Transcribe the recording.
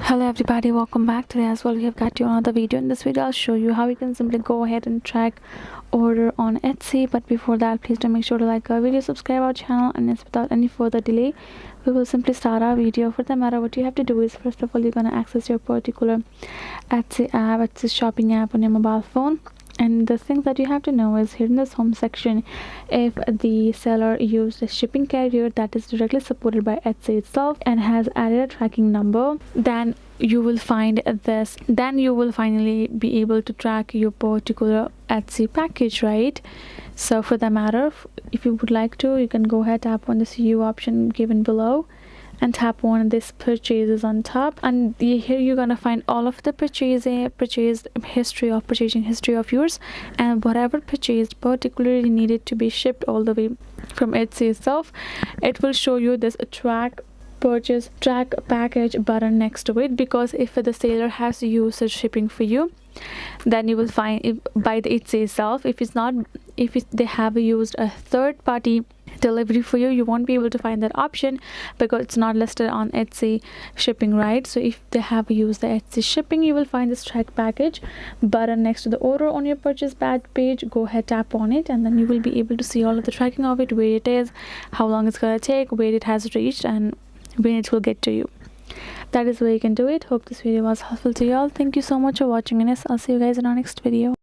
Hello everybody, welcome back. Today as well we have got you another video. In this video I'll show you how you can simply go ahead and track order on Etsy. But before that, please do make sure to like our video, subscribe our channel, and yes, without any further delay we will simply start our video. For the matter, what you have to do is, first of all, you're going to access your particular Etsy app, Etsy shopping app on your mobile phone. And the thing that you have to know is, here in this home section, if the seller used a shipping carrier that is directly supported by Etsy itself and has added a tracking number, then you will find this, then you will finally be able to track your particular Etsy package, right? So for the matter, if you would like to, you can go ahead, tap on the CU option given below and tap on this purchases on top, and here you're gonna find all of the purchasing history of yours, and whatever purchased particularly needed to be shipped all the way from Etsy itself. It will show you this track package button next to it, because if the seller has used the shipping for you, then you will find it by the Etsy itself. If they have used a third-party delivery for you, you won't be able to find that option because it's not listed on Etsy shipping, right? So if they have used the Etsy shipping, you will find this track package button next to the order on your purchase badge page. Go ahead, tap on it, and then you will be able to see all of the tracking of it, where it is, how long it's gonna take, where it has reached, and when it will get to you. That is where you can do it. Hope this video was helpful to you all. Thank you so much for watching, and yes, I'll see you guys in our next video.